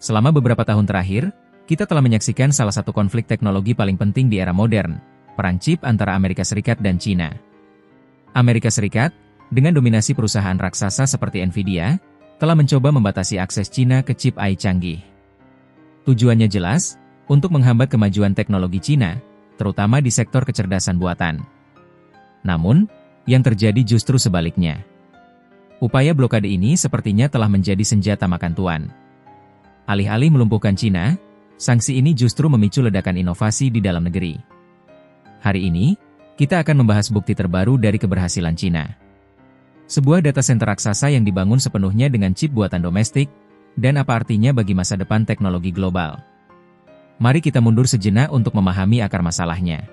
Selama beberapa tahun terakhir, kita telah menyaksikan salah satu konflik teknologi paling penting di era modern, perang chip antara Amerika Serikat dan China. Amerika Serikat, dengan dominasi perusahaan raksasa seperti Nvidia, telah mencoba membatasi akses China ke chip AI canggih. Tujuannya jelas, untuk menghambat kemajuan teknologi China, terutama di sektor kecerdasan buatan. Namun, yang terjadi justru sebaliknya. Upaya blokade ini sepertinya telah menjadi senjata makan tuan. Alih-alih melumpuhkan China, sanksi ini justru memicu ledakan inovasi di dalam negeri. Hari ini, kita akan membahas bukti terbaru dari keberhasilan China. Sebuah data center raksasa yang dibangun sepenuhnya dengan chip buatan domestik, dan apa artinya bagi masa depan teknologi global. Mari kita mundur sejenak untuk memahami akar masalahnya.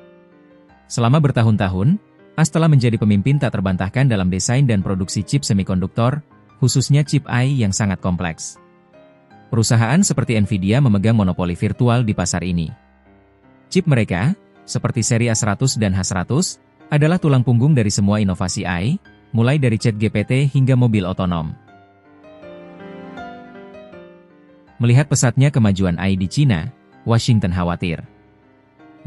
Selama bertahun-tahun, AS telah menjadi pemimpin tak terbantahkan dalam desain dan produksi chip semikonduktor, khususnya chip AI yang sangat kompleks. Perusahaan seperti Nvidia memegang monopoli virtual di pasar ini. Chip mereka, seperti seri A100 dan H100, adalah tulang punggung dari semua inovasi AI, mulai dari ChatGPT hingga mobil otonom. Melihat pesatnya kemajuan AI di China, Washington khawatir.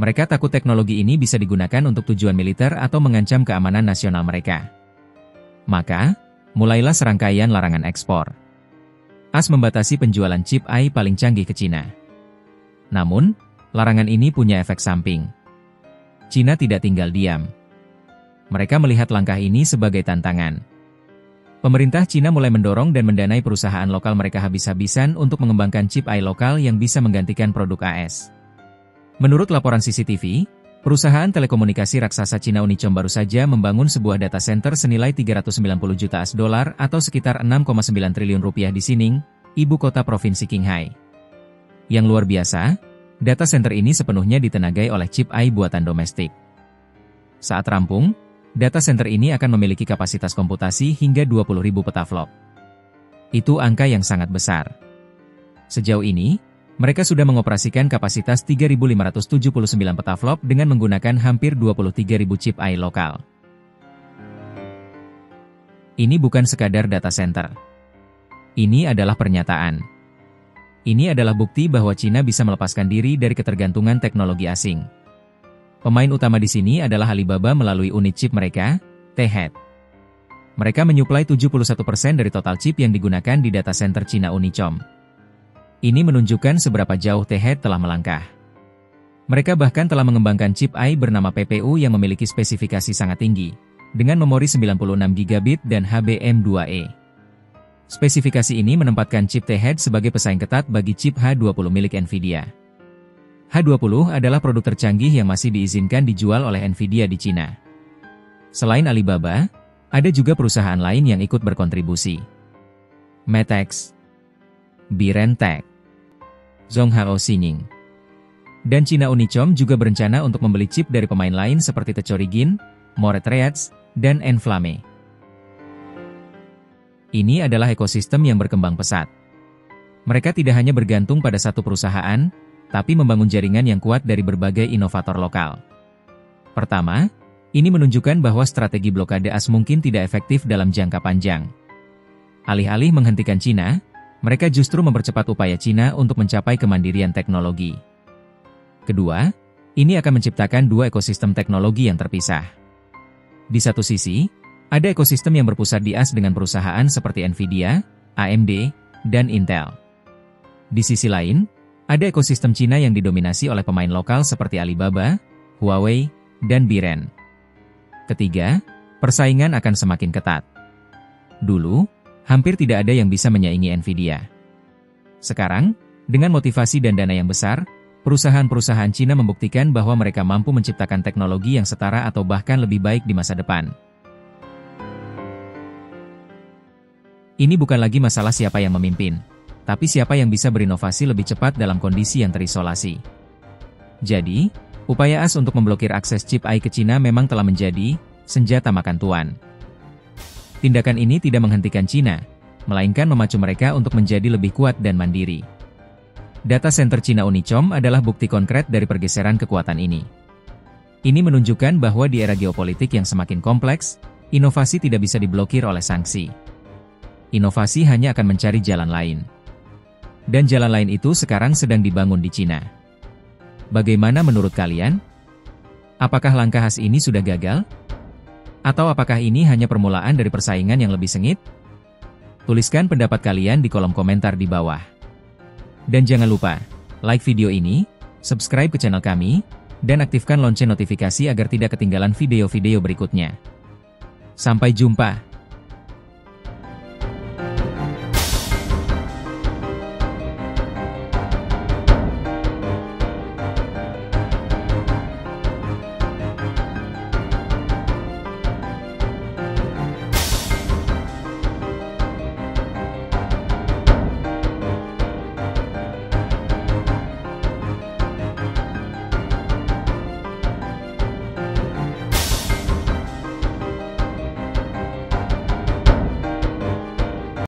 Mereka takut teknologi ini bisa digunakan untuk tujuan militer atau mengancam keamanan nasional mereka. Maka, mulailah serangkaian larangan ekspor. AS membatasi penjualan chip AI paling canggih ke China. Namun, larangan ini punya efek samping. China tidak tinggal diam. Mereka melihat langkah ini sebagai tantangan. Pemerintah China mulai mendorong dan mendanai perusahaan lokal mereka habis-habisan untuk mengembangkan chip AI lokal yang bisa menggantikan produk AS. Menurut laporan CCTV, perusahaan telekomunikasi raksasa China Unicom baru saja membangun sebuah data center senilai 390 juta $, atau sekitar 6,9 triliun rupiah di Xining, ibu kota provinsi Qinghai. Yang luar biasa, data center ini sepenuhnya ditenagai oleh chip AI buatan domestik. Saat rampung, data center ini akan memiliki kapasitas komputasi hingga 20.000 petaflop. Itu angka yang sangat besar. Sejauh ini, mereka sudah mengoperasikan kapasitas 3.579 petaflop dengan menggunakan hampir 23.000 chip AI lokal. Ini bukan sekadar data center. Ini adalah pernyataan. Ini adalah bukti bahwa China bisa melepaskan diri dari ketergantungan teknologi asing. Pemain utama di sini adalah Alibaba melalui unit chip mereka, T-Head. Mereka menyuplai 71% dari total chip yang digunakan di data center China Unicom. Ini menunjukkan seberapa jauh T-Head telah melangkah. Mereka bahkan telah mengembangkan chip AI bernama PPU yang memiliki spesifikasi sangat tinggi, dengan memori 96 GB dan HBM2E. Spesifikasi ini menempatkan chip T-Head sebagai pesaing ketat bagi chip H20 milik Nvidia. H20 adalah produk tercanggih yang masih diizinkan dijual oleh Nvidia di China. Selain Alibaba, ada juga perusahaan lain yang ikut berkontribusi. Matex, Birentech, Zonghao Xining, dan China Unicom juga berencana untuk membeli chip dari pemain lain seperti Tecorigin, Moret Reats, dan Enflame. Ini adalah ekosistem yang berkembang pesat. Mereka tidak hanya bergantung pada satu perusahaan, tapi membangun jaringan yang kuat dari berbagai inovator lokal. Pertama, ini menunjukkan bahwa strategi blokade AS mungkin tidak efektif dalam jangka panjang. Alih-alih menghentikan China, mereka justru mempercepat upaya China untuk mencapai kemandirian teknologi. Kedua, ini akan menciptakan dua ekosistem teknologi yang terpisah. Di satu sisi, ada ekosistem yang berpusat di AS dengan perusahaan seperti Nvidia, AMD, dan Intel. Di sisi lain, ada ekosistem China yang didominasi oleh pemain lokal seperti Alibaba, Huawei, dan Biren. Ketiga, persaingan akan semakin ketat. Dulu, hampir tidak ada yang bisa menyaingi Nvidia. Sekarang, dengan motivasi dan dana yang besar, perusahaan-perusahaan China membuktikan bahwa mereka mampu menciptakan teknologi yang setara atau bahkan lebih baik di masa depan. Ini bukan lagi masalah siapa yang memimpin, tapi siapa yang bisa berinovasi lebih cepat dalam kondisi yang terisolasi. Jadi, upaya AS untuk memblokir akses chip AI ke China memang telah menjadi senjata makan tuan. Tindakan ini tidak menghentikan China, melainkan memacu mereka untuk menjadi lebih kuat dan mandiri. Data center China Unicom adalah bukti konkret dari pergeseran kekuatan ini. Ini menunjukkan bahwa di era geopolitik yang semakin kompleks, inovasi tidak bisa diblokir oleh sanksi. Inovasi hanya akan mencari jalan lain. Dan jalan lain itu sekarang sedang dibangun di Cina. Bagaimana menurut kalian? Apakah langkah khas ini sudah gagal? Atau apakah ini hanya permulaan dari persaingan yang lebih sengit? Tuliskan pendapat kalian di kolom komentar di bawah. Dan jangan lupa, like video ini, subscribe ke channel kami, dan aktifkan lonceng notifikasi agar tidak ketinggalan video-video berikutnya. Sampai jumpa!